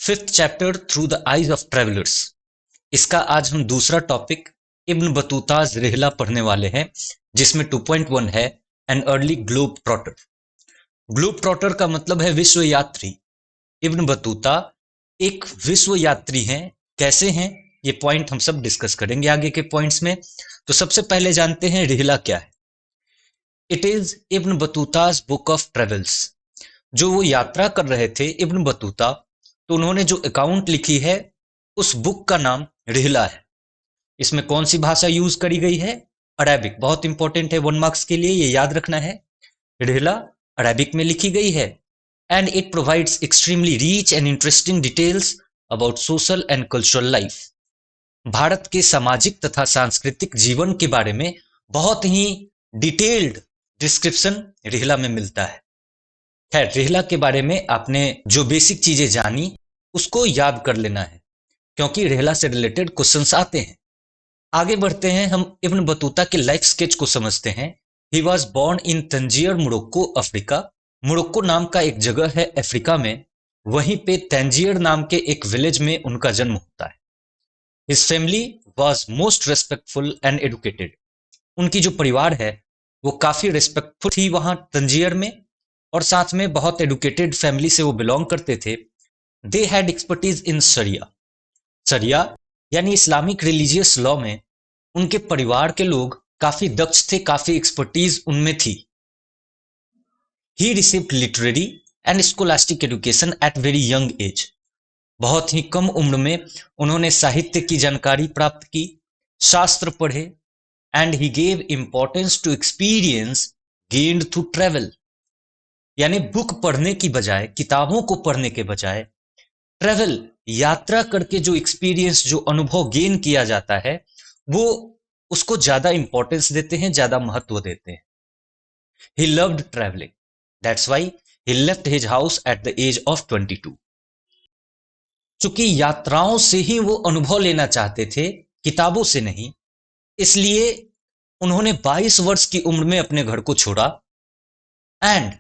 Fifth chapter through the eyes of travellers. इसका आज हम दूसरा टॉपिक इब्न बतूताज रिहला पढ़ने वाले हैं, जिसमें 2.1 है an early globe trotter. Globe trotter का मतलब है विश्व यात्री। इब्न बतूता एक विश्व यात्री हैं। कैसे हैं ये पॉइंट हम सब डिस्कस करेंगे आगे के पॉइंट्स में। तो सबसे पहले जानते हैं रिहला क्या है। It is Ibn Battuta's book of travels. जो वो यात्रा कर रहे थे इब्न बतूता, तो उन्होंने जो अकाउंट लिखी है उस बुक का नाम रिहला है। इसमें कौन सी भाषा यूज करी गई है? अरेबिक। बहुत इंपॉर्टेंट है, 1 मार्क्स के लिए ये याद रखना है। रिहला अरेबिक में लिखी गई है and it provides extremely reach and interesting details about social and cultural life. Bharat के सामाजिक तथा सांस्कृतिक जीवन के बारे में बहुत ही डिटेल्ड डिस्क्रिप्शन रिहला में मिलता है। खैर, रिहला के बारे में आपने जो बेसिक चीजें जानी उसको याद कर लेना है, क्योंकि रिहला से रिलेटेड क्वेश्चंस आते हैं। आगे बढ़ते हैं, हम इब्न बतूता के लाइफ स्केच को समझते हैं। He was born in Tangier, Morocco, Africa. Morocco नाम का एक जगह है अफ्रीका में, वहीं पे तंजीर नाम के एक विलेज में उनका जन्म होता है। His family was most respectful and educated. उनकी जो परिवार है वो काफी रेस्पेक्टफुल थी वहां तंजीर में, और साथ में बहुत एडुकेटेड फैमिली से वो बिलोंग करते थे। दे हैड एक्सपर्टीज इन शरिया। शरिया यानी इस्लामिक रिलीजियस लॉ में उनके परिवार के लोग काफी दक्ष थे, काफी एक्सपर्टीज उनमें थी। He received literary and scholastic education at very young age. बहुत ही कम उम्र में उन्होंने साहित्य की जानकारी प्राप्त की, शास्त्र पढ़े। And he gave importance to experience gained through travel. यानी बुक पढ़ने की बजाय, किताबों को पढ़ने के बजाय ट्रेवल, यात्रा करके जो एक्सपीरियंस, जो अनुभव गेन किया जाता है, वो उसको ज्यादा इंपॉर्टेंस देते हैं, ज्यादा महत्व देते हैं। He loved travelling, that's why he left his house at the age of 22। चूंकि यात्राओं से ही वो अनुभव लेना चाहते थे, किताबों से नहीं, इसलिए उन्होंने 22 वर्ष की उम्र में अपने घर को छोड़ा। And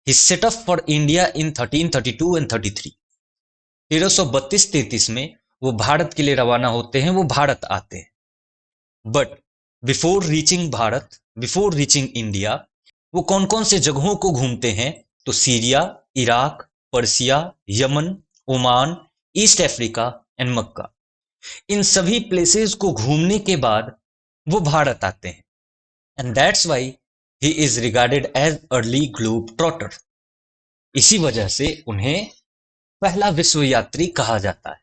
he set of for India in 1332 and 33। 1332-33 में वो भारत के लिए रवाना होते हैं, वो भारत आते हैं। But before reaching Bharat, before reaching India, वो कौन कौन से जगहों को घूमते हैं? तो Syria, Iraq, Persia, Yemen, Oman, East Africa and Mecca. इन सभी प्लेसेस को घूमने के बाद वो भारत आते हैं। And that's why he is regarded as early globetrotter. इसी वजह से उन्हें पहला विश्व यात्री कहा जाता है।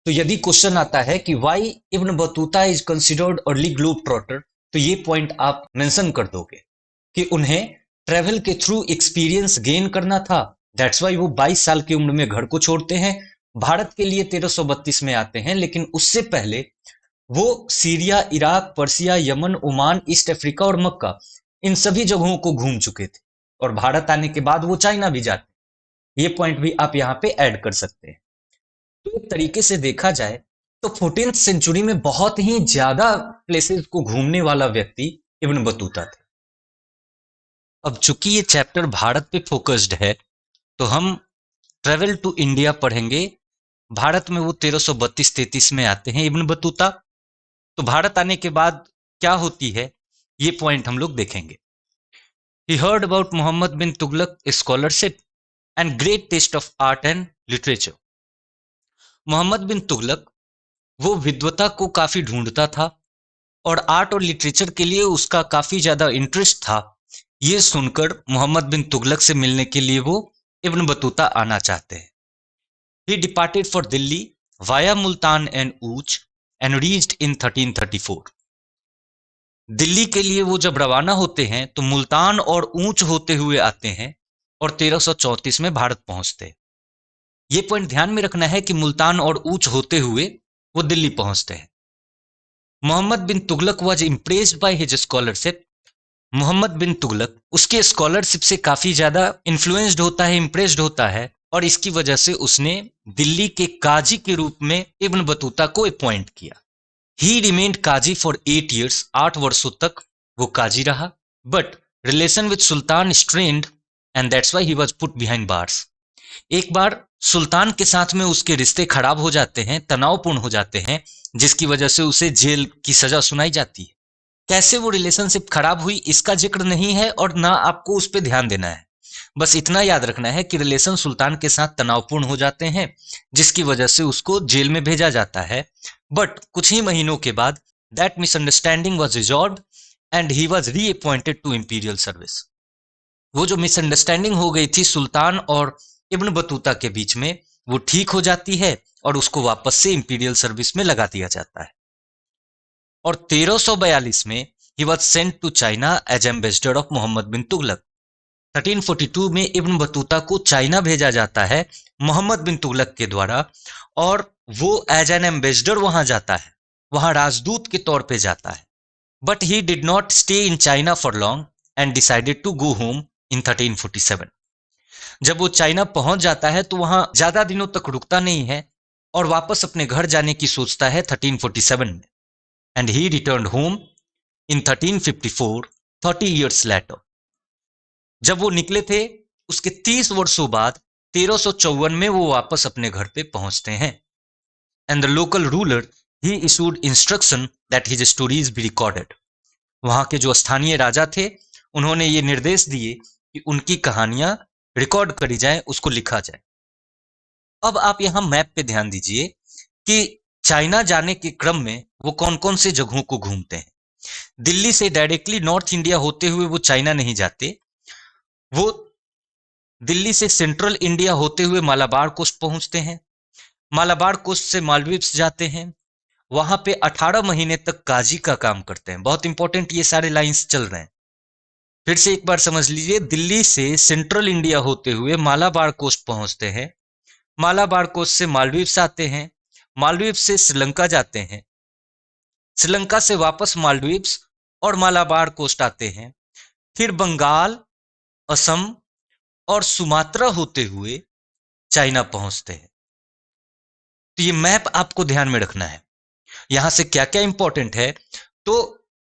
तो यदि क्वेश्चन आता है कि why Ibn Battuta is considered early globe trotter, तो ये पॉइंट आप मेंशन कर दोगे कि उन्हें ट्रेवल के थ्रू एक्सपीरियंस गेन करना था। दैट्स व्हाई वो 22 साल की उम्र में घर को छोड़ते हैं, भारत के लिए 1332 में आते हैं। लेकिन उससे पहले वो Syria, Iraq, Persia, Yemen, Oman, East Africa और मक्का, इन सभी जगहों को घूम चुके थे। और भारत आने के बाद वो चाइना भी जाते। ये पॉइंट भी आप यहाँ पे ऐड कर सकते हैं। तो एक तरीके से देखा जाए तो 14th सेंचुरी में बहुत ही ज्यादा प्लेसेस को घूमने वाला व्यक्ति इब्न बतूता था। अब चूंकि ये चैप्टर भारत पे फोकस्ड है, तो हम ट्रेवल टू इंडिया पढ़ेंगे। भारत में वो 1332-33 में आते हैं इब्न बतूता। तो भारत आने के बाद क्या होती है, ये पॉइंट हम लोग देखेंगे। He heard about Muhammad bin Tughlaq scholarship and great taste of art and literature. Muhammad bin Tughlaq वो विद्वता को काफी ढूंढता था और आर्ट और लिटरेचर के लिए उसका काफी ज्यादा इंटरेस्ट था। ये सुनकर मोहम्मद बिन तुगलक से मिलने के लिए वो इब्न बतूता आना चाहते हैं। He departed for Delhi via Multan and Uch and reached in 1334। Delhi के लिए वो जब रवाना होते हैं तो मुल्तान और ऊंच होते हुए आते हैं और 1334 में भारत पहुंचते हैं। ये पॉइंट ध्यान में रखना है कि मुल्तान और ऊंच होते हुए वो दिल्ली पहुंचते हैं। Muhammad bin Tughlaq was impressed by his scholarship. Muhammad bin Tughlaq उसके स्कॉलरशिप से काफी ज्यादा इन्फ्लुएंस्ड होता है, इम्प्रेस्ड होता है, और इसकी वजह से उसने दिल्ली के काजी के रूप में इब्न बतूता को अपॉइंट किया। ही रिमेन्ड काजी फॉर 8 years, 8 वर्षों तक वो काजी रहा। But relation with sultan strained and that's why he was put behind bars. एक बार सुल्तान के साथ में उसके रिश्ते खराब हो जाते हैं, तनावपूर्ण हो जाते हैं, जिसकी वजह से उसे जेल की सजा सुनाई जाती है। कैसे वो रिलेशनशिप खराब हुई इसका जिक्र नहीं है और ना आपको उस पर ध्यान देना है। बस इतना याद रखना है कि रिलेशन सुल्तान के साथ तनावपूर्ण हो जाते हैं, जिसकी वजह से उसको जेल में भेजा जाता है। बट कुछ ही महीनों के बाद that misunderstanding was resolved and he was reappointed to imperial service. वो जो मिसअंडरस्टैंडिंग हो गई थी सुल्तान और इब्न बतूता के बीच में, वो ठीक हो जाती है और उसको वापस से इंपीरियल सर्विस में लगा दिया जाता है। और 1342 में he was sent to China as ambassador of Muhammad bin Tughlaq. 1342 में इब्न बतूता को चाइना भेजा जाता है मोहम्मद बिन तुगलक के द्वारा, और वो एज एन एम्बेसडर वहां जाता है, वहां राजदूत के तौर पे जाता है। But he did not stay in China for long and decided to go home in 1347। जब वो चाइना पहुंच जाता है तो वहां ज्यादा दिनों तक रुकता नहीं है और वापस अपने घर जाने की सोचता है 1347 में। And he return home in 1354, 30 years later। जब वो निकले थे उसके 30 वर्षों बाद 1354 में वो वापस अपने घर पे पहुंचते हैं। And the local ruler he issued instruction that his stories be recorded. वहां के जो स्थानीय राजा थे उन्होंने ये निर्देश दिए कि उनकी कहानियां रिकॉर्ड करी जाए, उसको लिखा जाए। अब आप यहां मैप पे ध्यान दीजिए कि चाइना जाने के क्रम में वो कौन कौन से जगहों को घूमते हैं। दिल्ली से डायरेक्टली नॉर्थ इंडिया होते हुए वो चाइना नहीं जाते, वो दिल्ली से सेंट्रल इंडिया होते हुए मालाबार कोस्ट पहुंचते हैं, मालाबार कोस्ट से मालदीव्स जाते हैं, वहां पे 18 महीने तक काजी का काम करते हैं। बहुत इंपॉर्टेंट ये सारे लाइंस चल रहे हैं, फिर से एक बार समझ लीजिए। दिल्ली से सेंट्रल इंडिया होते हुए मालाबार कोस्ट पहुंचते हैं, मालाबार कोस्ट से मालदीव्स आते हैं, मालदीव्स से श्रीलंका जाते हैं, श्रीलंका से वापस मालदीव्स और मालाबार कोस्ट आते हैं, फिर बंगाल, असम और सुमात्रा होते हुए चाइना पहुंचते हैं। तो ये मैप आपको ध्यान में रखना है, यहां से क्या क्या इंपॉर्टेंट है। तो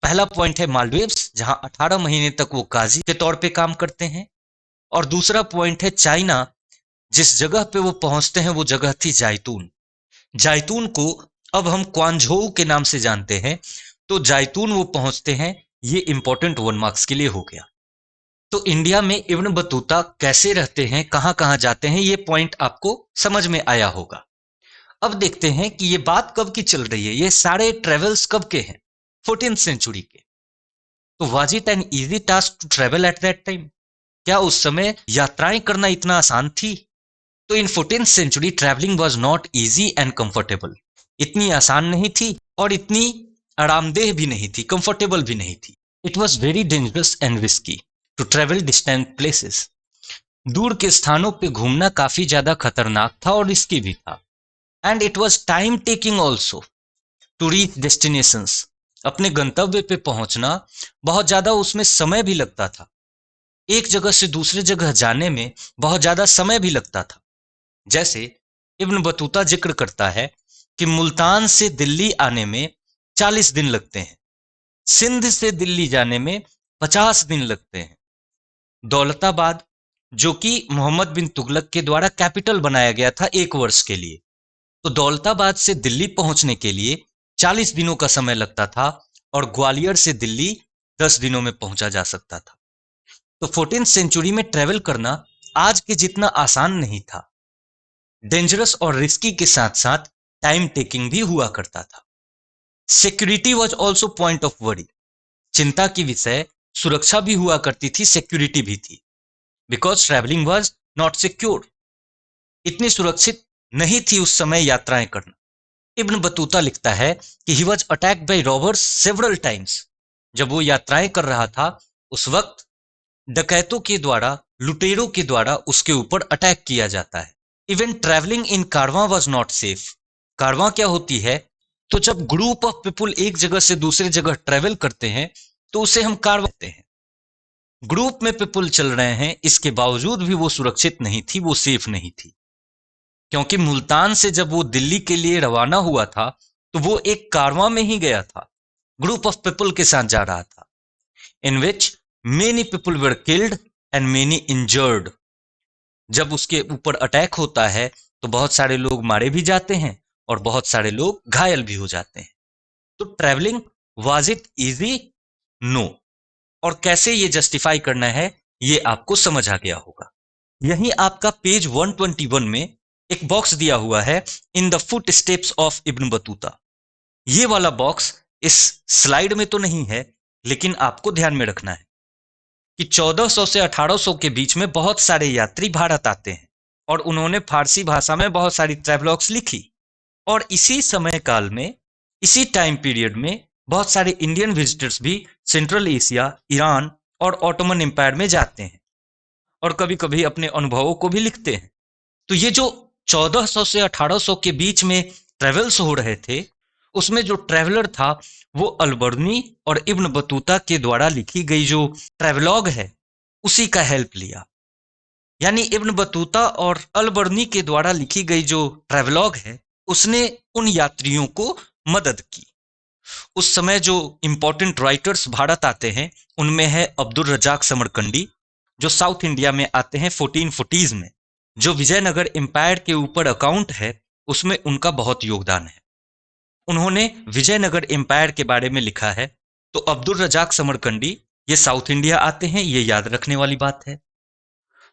पहला पॉइंट है मालदीव्स, जहां 18 महीने तक वो काजी के तौर पे काम करते हैं। और दूसरा पॉइंट है चाइना, जिस जगह पे वो पहुंचते हैं वो जगह थी जायतून। जायतून को अब हम क्वांझोउ के नाम से जानते हैं। तो जायतून वो पहुंचते हैं, ये इंपॉर्टेंट 1 मार्क्स के लिए हो गया। तो इंडिया में इब्न बतूता कैसे रहते हैं, कहां कहां जाते हैं, ये पॉइंट आपको समझ में आया होगा। अब देखते हैं कि ये बात कब की चल रही है, ये सारे ट्रेवल्स कब के हैं, 14th सेंचुरी के। तो was it an easy task to travel at that time? क्या उस समय यात्राएं करना इतना आसान थी? तो in 14th century travelling was not easy and comfortable. इतनी आसान नहीं थी और इतनी आरामदेह भी नहीं थी, कंफर्टेबल भी नहीं थी। It was very dangerous and risky to travel distant places. दूर के स्थानों पे घूमना काफी ज्यादा खतरनाक था और रिस्की भी था। And it was time taking also to reach destinations. अपने गंतव्य पे पहुंचना बहुत ज्यादा उसमें समय भी लगता था, एक जगह से दूसरे जगह जाने में बहुत ज्यादा समय भी लगता था। जैसे इब्न बतूता जिक्र करता है कि मुल्तान से दिल्ली आने में 40 दिन लगते हैं, सिंध से दिल्ली जाने में 50 दिन लगते हैं। दौलताबाद, जो कि मोहम्मद बिन तुगलक के द्वारा कैपिटल बनाया गया था 1 वर्ष के लिए, तो दौलताबाद से दिल्ली पहुंचने के लिए 40 दिनों का समय लगता था और ग्वालियर से दिल्ली 10 दिनों में पहुंचा जा सकता था। तो 14th सेंचुरी में ट्रेवल करना आज के जितना आसान नहीं था, डेंजरस और रिस्की के साथ साथ टाइम टेकिंग भी हुआ करता था। Security was also point of worry. चिंता की विषय सुरक्षा भी हुआ करती थी, सिक्योरिटी भी थी, because travelling was not secure. इतनी सुरक्षित नहीं थी उस समय यात्राएं करना। इब्न बतूता लिखता है कि he was attacked by robbers several times. जब वो यात्राएं कर रहा था उस वक्त डकैतों के द्वारा, लुटेरों के द्वारा उसके ऊपर अटैक किया जाता है। Even travelling in Karwaan was not safe. कारवां क्या होती है? तो जब ग्रुप ऑफ पीपुल एक जगह से दूसरी जगह ट्रेवल करते हैं तो उसे हम कारवां कहते हैं। ग्रुप में पीपुल चल रहे हैं, इसके बावजूद भी वो सुरक्षित नहीं थी, वो सेफ नहीं थी, क्योंकि मुल्तान से जब वो दिल्ली के लिए रवाना हुआ था तो वो एक कारवां में ही गया था, ग्रुप ऑफ पीपुल के साथ जा रहा था, in which many people were killed and many injured. जब उसके ऊपर अटैक होता है तो बहुत सारे लोग मारे भी जाते हैं और बहुत सारे लोग घायल भी हो जाते हैं। तो travelling, was it easy? No. और कैसे ये जस्टिफाई करना है ये आपको समझ आ गया होगा। यही आपका पेज 121 में एक बॉक्स दिया हुआ है, in the foot steps of Ibn Battuta. ये वाला बॉक्स इस स्लाइड में तो नहीं है, लेकिन आपको ध्यान में रखना है कि 1400 से 1800 के बीच में बहुत सारे यात्री भारत आते हैं और उन्होंने फारसी भाषा में बहुत सारी ट्रैवलॉग्स लिखी। और इसी समय काल में, इसी टाइम पीरियड में बहुत सारे इंडियन विजिटर्स भी सेंट्रल एशिया, ईरान और ऑटोमन एम्पायर में जाते हैं और कभी कभी अपने अनुभवों को भी लिखते हैं। तो ये जो 1400 से 1800 के बीच में ट्रेवल्स हो रहे थे, उसमें जो ट्रैवलर था वो अलबर्नी और इब्न बतूता के द्वारा लिखी गई जो ट्रैवलॉग है उसी का हेल्प लिया। यानी इब्न बतूता और अलबर्नी के द्वारा लिखी गई जो ट्रैवलॉग है उसने उन यात्रियों को मदद की। उस समय जो इंपॉर्टेंट राइटर्स भारत आते हैं उनमें है अब्दुल रजाक समरकंडी, जो साउथ इंडिया में आते हैं 1440s में। जो विजयनगर एम्पायर के ऊपर अकाउंट है उसमें उनका बहुत योगदान है। उन्होंने विजयनगर एम्पायर के बारे में लिखा है। तो अब्दुल रजाक समरकंडी ये साउथ इंडिया आते हैं, ये याद रखने वाली बात है।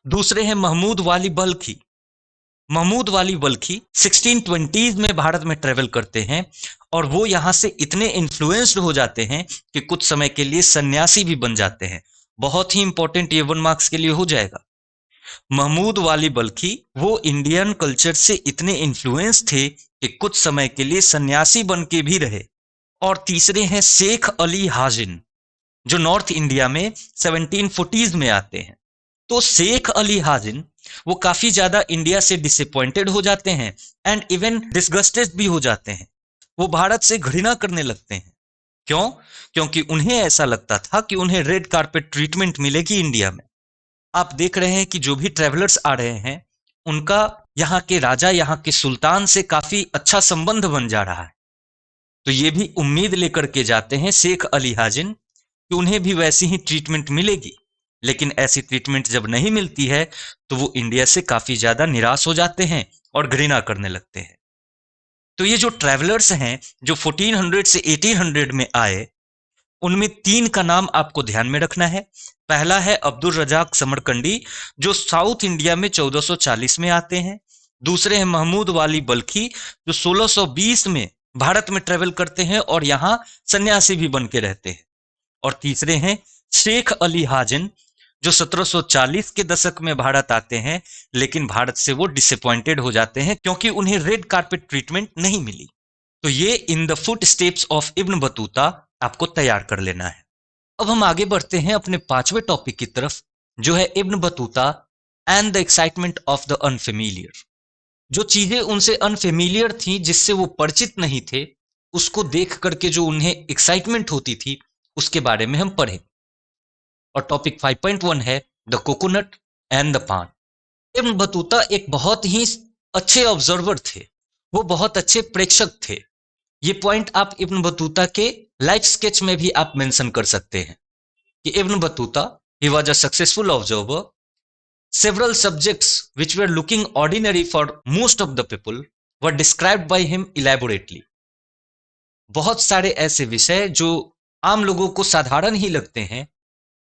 दूसरे हैं महमूद वाली बल्खी। महमूद वाली बल्खी 1620s में भारत में ट्रेवल करते हैं और वो यहाँ से इतने इन्फ्लुएंस्ड हो जाते हैं कि कुछ समय के लिए सन्यासी भी बन जाते हैं। बहुत ही इंपॉर्टेंट, ये 1 मार्क्स के लिए हो जाएगा। महमूद वाली बल्खी वो इंडियन कल्चर से इतने इन्फ्लुएंस थे कि कुछ समय के लिए सन्यासी बन के भी रहे। और तीसरे हैं शेख अली हाजिन, जो नॉर्थ इंडिया में 1740s में आते हैं। तो शेख अली हाजिन वो काफी ज्यादा इंडिया से डिसअपॉइंटेड हो जाते हैं एंड इवन डिसगस्टेड भी हो जाते हैं। वो भारत से घृणा करने लगते हैं। क्यों? क्योंकि उन्हें ऐसा लगता था कि उन्हें रेड कारपेट ट्रीटमेंट मिलेगी इंडिया में। आप देख रहे हैं कि जो भी ट्रेवलर्स आ रहे हैं उनका यहाँ के राजा, यहाँ के सुल्तान से काफी अच्छा संबंध बन जा रहा है। तो ये भी उम्मीद लेकर के जाते हैं शेख अली हाजिन कि उन्हें भी वैसी ही ट्रीटमेंट मिलेगी। लेकिन ऐसी ट्रीटमेंट जब नहीं मिलती है तो वो इंडिया से काफी ज्यादा निराश हो जाते हैं और घृणा करने लगते हैं। तो ये जो ट्रैवलर्स हैं जो 1400 से 1800 में आए, उनमें 3 का नाम आपको ध्यान में रखना है। पहला है अब्दुल रजाक समरकंडी, जो साउथ इंडिया में 1440 में आते हैं। दूसरे हैं महमूद वाली बल्खी, जो 1620 में भारत में ट्रेवल करते हैं और यहाँ सन्यासी भी बन के रहते हैं। और तीसरे हैं शेख अली हाजिन, जो 1740 के दशक में भारत आते हैं, लेकिन भारत से वो डिसअपॉइंटेड हो जाते हैं क्योंकि उन्हें रेड कारपेट ट्रीटमेंट नहीं मिली। तो ये in the foot steps of Ibn Battuta आपको तैयार कर लेना है। अब हम आगे बढ़ते हैं अपने 5वें टॉपिक की तरफ, जो है Ibn Battuta and the excitement of the unfamiliar. जो चीजें उनसे अनफेमिलियर थी, जिससे वो परिचित नहीं थे, उसको देख करके जो उन्हें एक्साइटमेंट होती थी, उसके बारे में हम पढ़ें। और टॉपिक 5.1 है द कोकोनट एंड द पान। इब्न बतूता एक बहुत ही अच्छे ऑब्जर्वर थे, वो बहुत अच्छे प्रेक्षक थे। ये पॉइंट आप इब्न बतूता के लाइफ स्केच में भी आप मेंशन कर सकते हैं कि Ibn Battuta he was a successful observer. Several subjects which were looking ordinary for most of the people were described by him elaborately. बहुत सारे ऐसे विषय जो आम लोगों को साधारण ही लगते हैं,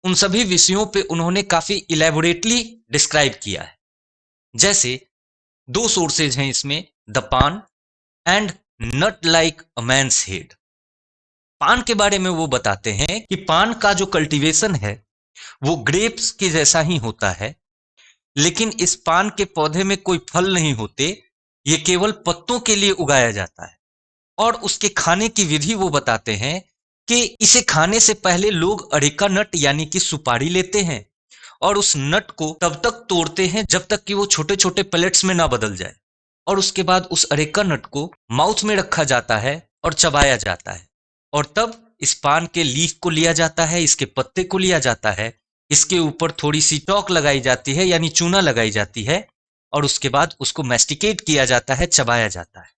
उन सभी विषयों पे उन्होंने काफी इलैबोरेटली डिस्क्राइब किया है। जैसे 2 सोर्सेज हैं इसमें, the paan and nut like a man's head. Paan के बारे में वो बताते हैं कि पान का जो कल्टीवेशन है वो ग्रेप्स के जैसा ही होता है, लेकिन इस पान के पौधे में कोई फल नहीं होते, ये केवल पत्तों के लिए उगाया जाता है। और उसके खाने की विधि वो बताते हैं कि इसे खाने से पहले लोग अरेका नट यानी कि सुपारी लेते हैं और उस नट को तब तक तोड़ते हैं जब तक कि वो छोटे छोटे पेलेट्स में ना बदल जाए। और उसके बाद उस अरेका नट को माउथ में रखा जाता है और चबाया जाता है। और तब इस पान के लीफ को लिया जाता है, इसके पत्ते को लिया जाता है, इसके ऊपर थोड़ी सी चौक लगाई जाती है यानी चूना लगाई जाती है, और उसके बाद उसको मैस्टिकेट किया जाता है, चबाया जाता है।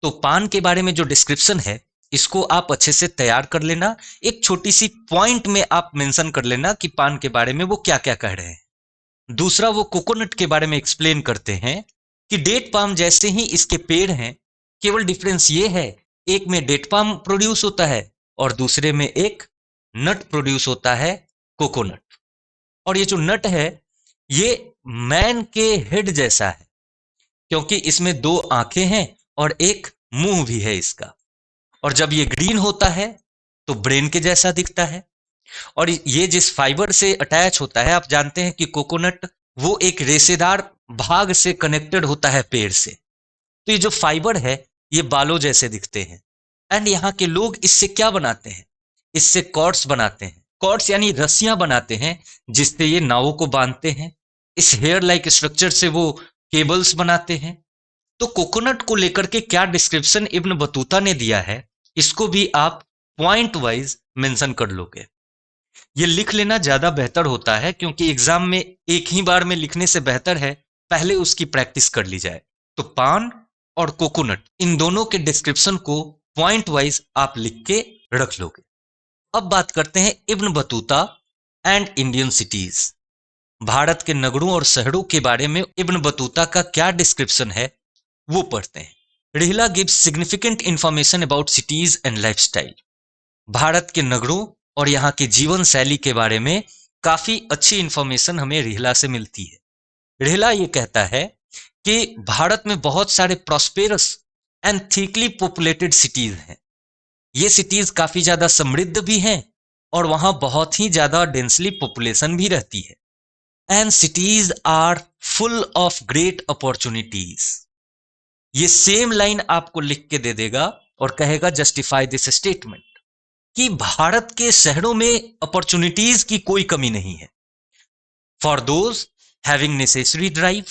तो पान के बारे में जो डिस्क्रिप्शन है इसको आप अच्छे से तैयार कर लेना। एक छोटी सी पॉइंट में आप मेंशन कर लेना कि पान के बारे में वो क्या क्या कह रहे हैं। दूसरा वो कोकोनट के बारे में एक्सप्लेन करते हैं कि डेट पाम जैसे ही इसके पेड़ हैं, केवल डिफरेंस ये है, एक में डेट पाम प्रोड्यूस होता है और दूसरे में एक नट प्रोड्यूस होता है, कोकोनट। और ये जो नट है ये मैन के हेड जैसा है, क्योंकि इसमें दो आंखें हैं और एक मुंह भी है इसका। और जब ये ग्रीन होता है तो ब्रेन के जैसा दिखता है। और ये जिस फाइबर से अटैच होता है, आप जानते हैं कि कोकोनट वो एक रेशेदार भाग से कनेक्टेड होता है पेड़ से, तो ये जो फाइबर है ये बालों जैसे दिखते हैं। एंड यहाँ के लोग इससे क्या बनाते हैं, इससे कॉर्ड्स बनाते हैं। कॉर्ड्स यानी रस्सियां बनाते हैं जिससे ये नावों को बांधते हैं। इस हेयर लाइक स्ट्रक्चर से वो केबल्स बनाते हैं। तो कोकोनट को लेकर के क्या डिस्क्रिप्शन इब्न बतूता ने दिया है, इसको भी आप पॉइंट वाइज मेंशन कर लोगे। ये लिख लेना ज्यादा बेहतर होता है, क्योंकि एग्जाम में एक ही बार में लिखने से बेहतर है पहले उसकी प्रैक्टिस कर ली जाए। तो पान और कोकोनट इन दोनों के डिस्क्रिप्शन को पॉइंट वाइज आप लिख के रख लोगे। अब बात करते हैं Ibn Battuta and Indian cities. Bharat के नगरों और शहरों के बारे में इब्न बतूता का क्या डिस्क्रिप्शन है वो पढ़ते हैं। Rihla gives significant information about cities and lifestyle. Bharat के नगरों और यहाँ की जीवन शैली के बारे में काफी अच्छी इंफॉर्मेशन हमें रिहला से मिलती है। रिहला ये कहता है कि भारत में बहुत सारे prosperous and thickly populated cities हैं। ये सिटीज काफी ज्यादा समृद्ध भी हैं और वहां बहुत ही ज्यादा डेंसली पॉपुलेशन भी रहती है। And cities are full of great opportunities. ये सेम लाइन आपको लिख के दे देगा और कहेगा जस्टिफाई दिस स्टेटमेंट, कि भारत के शहरों में अपॉर्चुनिटीज की कोई कमी नहीं है। For those having necessary drive,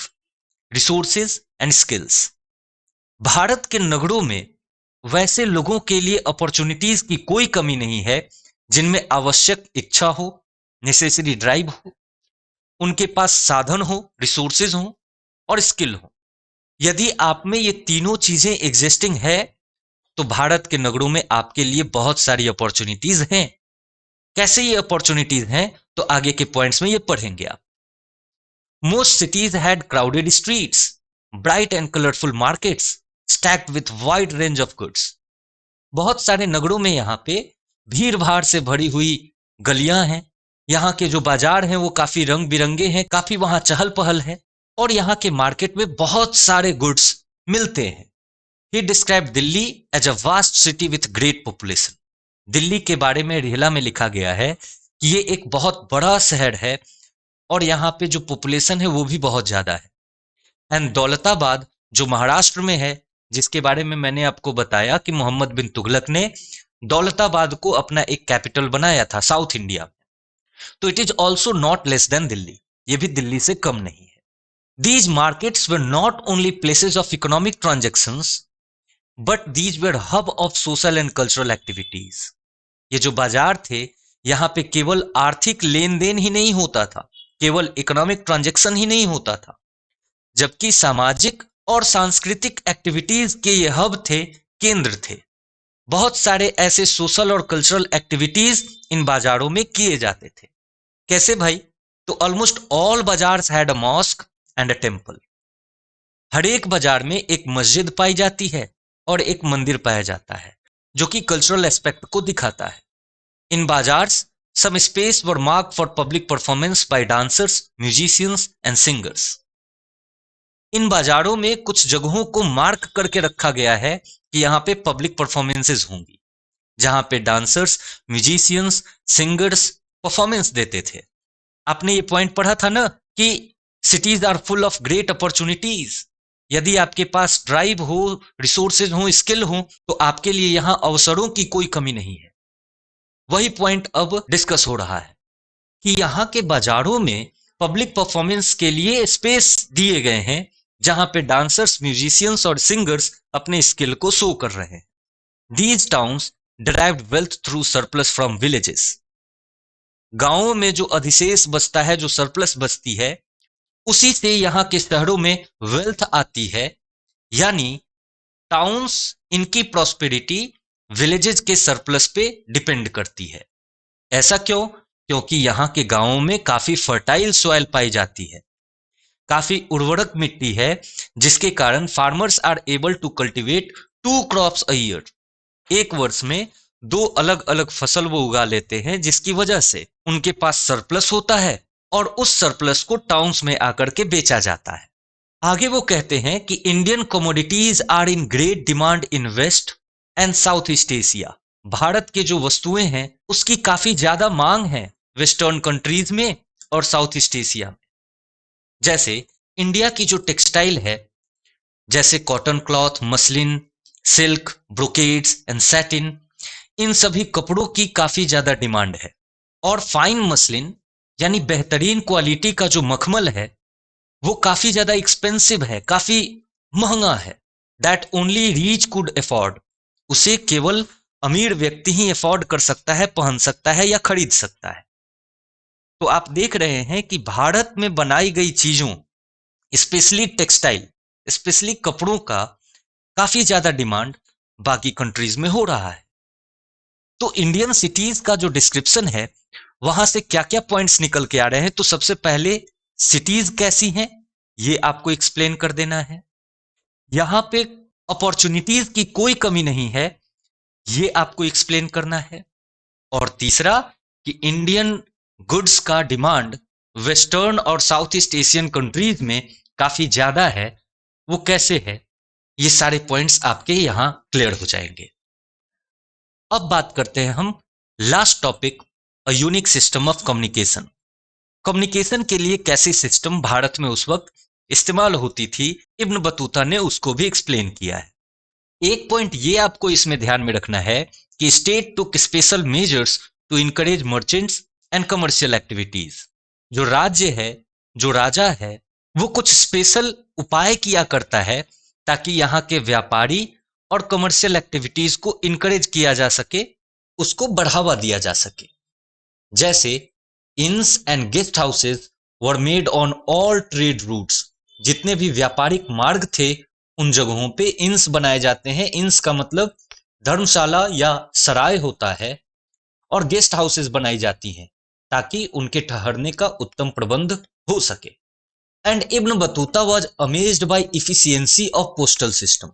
resources and skills. Bharat के नगरों में वैसे लोगों के लिए अपॉर्चुनिटीज की कोई कमी नहीं है जिनमें आवश्यक इच्छा हो, नेसेसरी ड्राइव हो, उनके पास साधन हो, रिसोर्सेज हो और स्किल हो। यदि आप में ये तीनों चीजें एग्जिस्टिंग है तो भारत के नगरों में आपके लिए बहुत सारी अपॉर्चुनिटीज हैं। कैसे ये अपॉर्चुनिटीज हैं तो आगे के पॉइंट्स में ये पढ़ेंगे आप। Most cities had crowded streets, bright and colourful markets, stacked with wide range of goods. बहुत सारे नगरों में यहाँ पे भीड़ भाड़ से भरी हुई गलियां हैं। यहाँ के जो बाजार हैं वो काफी रंग बिरंगे हैं, काफी वहां चहल पहल है और यहाँ के मार्केट में बहुत सारे गुड्स मिलते हैं। He described Delhi as a vast city with great population. Delhi के बारे में रिहला में लिखा गया है कि ये एक बहुत बड़ा शहर है और यहाँ पे जो पॉपुलेशन है वो भी बहुत ज्यादा है। एंड दौलताबाद जो महाराष्ट्र में है, जिसके बारे में मैंने आपको बताया कि मोहम्मद बिन तुगलक ने दौलताबाद को अपना एक कैपिटल बनाया था साउथ इंडिया में, तो it is also not less than Delhi, ये भी दिल्ली से कम नहीं है। These markets were not only places of economic transactions but these were hub of social and cultural activities. ये जो बाजार थे यहाँ पे केवल आर्थिक लेन देन ही नहीं होता था, केवल इकोनॉमिक ट्रांजेक्शन ही नहीं होता था, जबकि सामाजिक और सांस्कृतिक एक्टिविटीज के ये हब थे, केंद्र थे। बहुत सारे ऐसे सोशल और कल्चरल एक्टिविटीज इन बाजारों में किए जाते थे। कैसे भाई? तो almost all bazaars had a mosque and a temple. हर एक बाजार में एक मस्जिद पाई जाती है और एक मंदिर पाया जाता है, जो कि कल्चरल एस्पेक्ट को दिखाता है। In bazaars some space were marked for public performance by dancers, musicians and singers. इन बाजारों में कुछ जगहों को मार्क करके रखा गया है कि यहाँ पे पब्लिक परफॉर्मेंसेज होंगी, जहां पे डांसर्स, म्यूजिशियंस, सिंगर्स परफॉर्मेंस देते थे। आपने ये पॉइंट पढ़ा था ना कि cities are full of great opportunities. यदि आपके पास ड्राइव हो, रिसोर्सेज हो, स्किल हो, तो आपके लिए यहां अवसरों की कोई कमी नहीं है। वही पॉइंट अब डिस्कस हो रहा है कि यहाँ के बाजारों में पब्लिक परफॉर्मेंस के लिए स्पेस दिए गए हैं, जहां पे डांसर्स, म्यूजिशियंस और सिंगर्स अपने स्किल को शो कर रहे हैं। These towns derived wealth through surplus from villages. गांवों में जो अधिशेष बचता है, जो सरप्लस बचती है, उसी से यहाँ के शहरों में वेल्थ आती है। यानी टाउन्स, इनकी प्रॉस्पेरिटी विलेजेस के सरप्लस पे डिपेंड करती है। ऐसा क्यों? क्योंकि यहाँ के गांवों में काफी फर्टाइल सॉइल पाई जाती है, काफी उर्वरक मिट्टी है, जिसके कारण farmers are able to cultivate 2 crops a year. एक वर्ष में 2 अलग-अलग फसल वो उगा लेते हैं, जिसकी वजह से उनके पास सरप्लस होता है और उस सरप्लस को टाउन्स में आकर के बेचा जाता है। आगे वो कहते हैं कि Indian commodities are in great demand in west and south east Asia. Bharat के जो वस्तुएं हैं उसकी काफी ज्यादा मांग है वेस्टर्न कंट्रीज में और साउथ ईस्ट एशिया में। जैसे इंडिया की जो टेक्सटाइल है, जैसे cotton cloth, muslin, silk, brocades and satin, इन सभी कपड़ों की काफी ज्यादा डिमांड है। और फाइन मसलिन यानी बेहतरीन क्वालिटी का जो मखमल है वो काफी ज्यादा एक्सपेंसिव है, काफी महंगा है। That only reach could afford, उसे केवल अमीर व्यक्ति ही अफोर्ड कर सकता है, पहन सकता है या खरीद सकता है। तो आप देख रहे हैं कि भारत में बनाई गई चीजों, स्पेशली टेक्सटाइल, स्पेशली कपड़ों का काफी ज्यादा डिमांड बाकी कंट्रीज में हो रहा है। तो इंडियन सिटीज का जो डिस्क्रिप्शन है वहां से क्या क्या पॉइंट्स निकल के आ रहे हैं, तो सबसे पहले सिटीज कैसी हैं ये आपको एक्सप्लेन कर देना है। यहां पे अपॉर्चुनिटीज की कोई कमी नहीं है, ये आपको एक्सप्लेन करना है। और तीसरा कि इंडियन गुड्स का डिमांड वेस्टर्न और साउथ ईस्ट एशियन कंट्रीज में काफी ज्यादा है, वो कैसे है, ये सारे पॉइंट्स आपके यहां क्लियर हो जाएंगे। अब बात करते हैं हम last topic, a unique system of communication. Communication के लिए कैसी सिस्टम भारत में उस वक्त इस्तेमाल होती थी, इब्न बतूता ने उसको भी एक्सप्लेन किया है। एक पॉइंट ये आपको इसमें ध्यान में रखना है कि state took special measures to encourage merchants and commercial activities. जो राज्य है, जो राजा है, वो कुछ स्पेशल उपाय किया करता है ताकि यहाँ के व्यापारी और कमर्शियल एक्टिविटीज को इनकरेज किया जा सके, उसको बढ़ावा दिया जा सके। जैसे इंस and guest houses were made on all trade routes. जितने भी व्यापारिक मार्ग थे उन जगहों पे इंस बनाए जाते हैं। इंस का मतलब धर्मशाला या सराय होता है, और गेस्ट हाउसेज बनाई जाती हैं ताकि उनके ठहरने का उत्तम प्रबंध हो सके। And Ibn Battuta was amazed bye efficiency of postal system.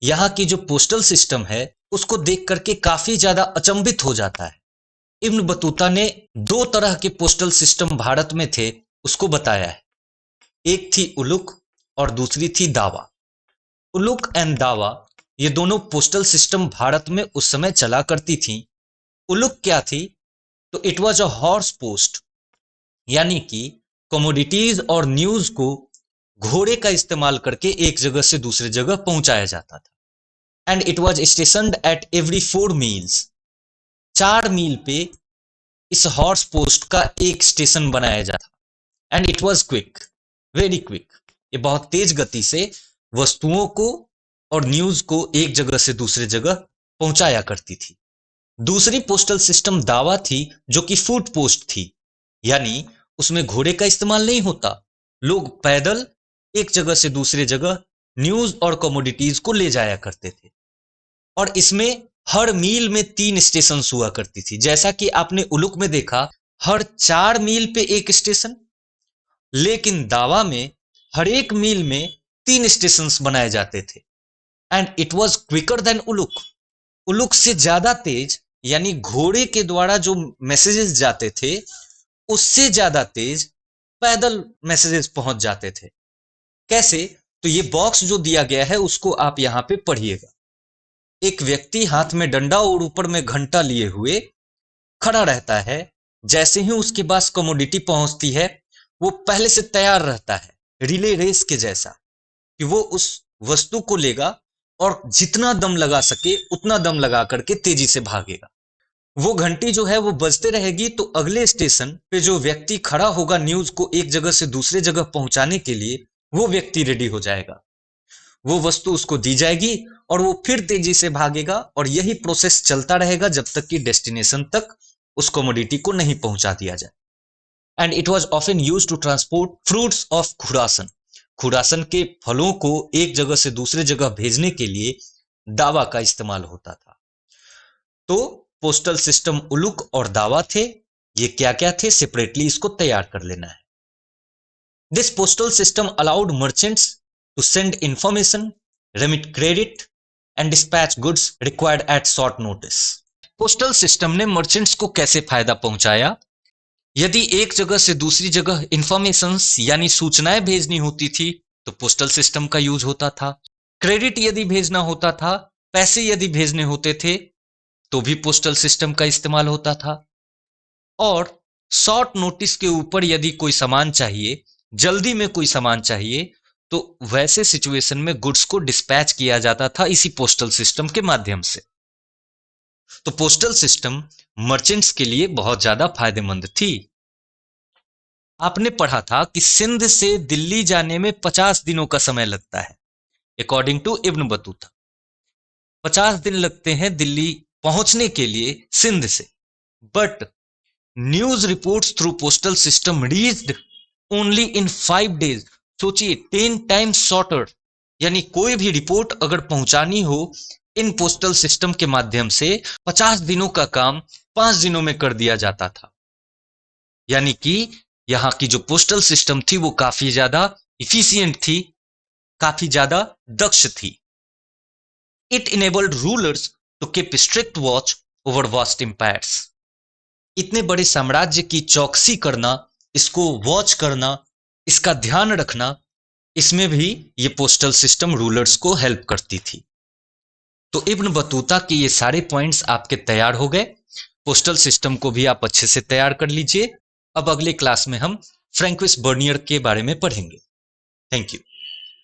यहाँ की जो पोस्टल सिस्टम है उसको देख करके काफी ज्यादा अचंभित हो जाता है। इब्न बतूता ने 2 तरह के पोस्टल सिस्टम भारत में थे उसको बताया है। एक थी उलुक और दूसरी थी दावा। उलुक एंड दावा, ये दोनों पोस्टल सिस्टम भारत में उस समय चला करती थी। उलुक क्या थी, तो it was a horse post, यानी कि कमोडिटीज और न्यूज को घोड़े का इस्तेमाल करके एक जगह से दूसरे जगह पहुंचाया जाता था। And it was स्टेशनड at every 4 meals. 4 मील पे इस हॉर्स पोस्ट का एक स्टेशन बनाया जाता। And it was quick, very quick, ये बहुत तेज गति से वस्तुओं को और न्यूज को एक जगह से दूसरे जगह पहुंचाया करती थी। दूसरी पोस्टल सिस्टम दावा थी, जो कि फूट पोस्ट थी, यानी उसमें घोड़े का इस्तेमाल नहीं होता, लोग पैदल एक जगह से दूसरे जगह न्यूज और कमोडिटीज को ले जाया करते थे। और इसमें हर मील में 3 स्टेशन हुआ करती थी। जैसा कि आपने उलुक में देखा, हर 4 मील पे एक स्टेशन, लेकिन दावा में हर एक मील में 3 स्टेशन बनाए जाते थे। And it was quicker than uluq. Uluq से ज्यादा तेज, यानी घोड़े के द्वारा जो मैसेजेस जाते थे उससे ज्यादा तेज पैदल मैसेजेस पहुंच जाते थे। कैसे, तो ये बॉक्स जो दिया गया है उसको आप यहां पे पढ़िएगा। एक व्यक्ति हाथ में डंडा और ऊपर में घंटा लिए हुए खड़ा रहता है। जैसे ही उसके पास कमोडिटी पहुंचती है वो पहले से तैयार रहता है, रिले रेस के जैसा, कि वो उस वस्तु को लेगा और जितना दम लगा सके उतना दम लगा करके तेजी से भागेगा। वो घंटी जो है वो बजते रहेगी, तो अगले स्टेशन पे जो व्यक्ति खड़ा होगा न्यूज को एक जगह से दूसरे जगह पहुंचाने के लिए, वो व्यक्ति रेडी हो जाएगा। वो वस्तु उसको दी जाएगी और वो फिर तेजी से भागेगा, और यही प्रोसेस चलता रहेगा जब तक कि डेस्टिनेशन तक उस कमोडिटी को नहीं पहुंचा दिया जाए। And it was often used to transport fruits of Khurasan. Khurasan के फलों को एक जगह से दूसरे जगह भेजने के लिए दावा का इस्तेमाल होता था। तो पोस्टल सिस्टम उलुक और दावा थे। ये क्या क्या थे, सेपरेटली इसको तैयार कर लेना है। This postal system allowed merchants to send information, remit credit, and dispatch goods required at short notice. Postal system ने मर्चेंट्स को कैसे फायदा पहुंचाया? यदि एक जगह से दूसरी जगह इंफॉर्मेशंस यानी सूचनाएं भेजनी होती थी तो पोस्टल सिस्टम का यूज होता था। क्रेडिट यदि भेजना होता था, पैसे यदि भेजने होते थे तो भी पोस्टल सिस्टम का इस्तेमाल होता था। और शॉर्ट नोटिस के ऊपर यदि कोई सामान चाहिए, जल्दी में कोई सामान चाहिए, तो वैसे सिचुएशन में गुड्स को डिस्पैच किया जाता था इसी पोस्टल सिस्टम के माध्यम से। तो पोस्टल सिस्टम मर्चेंट्स के लिए बहुत ज्यादा फायदेमंद थी। आपने पढ़ा था कि सिंध से दिल्ली जाने में 50 दिनों का समय लगता है, अकॉर्डिंग टू इब्न बतूता। 50 दिन लगते हैं दिल्ली पहुंचने के लिए सिंध से, but news reports through postal system reached only in 5 days। सोचिए, 10 टाइम्स शॉर्टर, यानी कोई भी रिपोर्ट अगर पहुंचानी हो इन पोस्टल सिस्टम के माध्यम से 50 दिनों का काम 5 दिनों में कर दिया जाता था। यानी कि यहां की जो पोस्टल सिस्टम थी वो काफी ज्यादा इफिशियंट थी, काफी ज्यादा दक्ष थी। It enabled rulers to keep strict watch over vast empires. इतने बड़े साम्राज्य की चौकसी करना, इसको वॉच करना, इसका ध्यान रखना, इसमें भी ये पोस्टल सिस्टम रूलर्स को हेल्प करती थी। तो इब्न बतूता के ये सारे पॉइंट्स आपके तैयार हो गए। पोस्टल सिस्टम को भी आप अच्छे से तैयार कर लीजिए। अब अगले क्लास में हम फ्रैंकोइस बर्नियर के बारे में पढ़ेंगे। Thank you.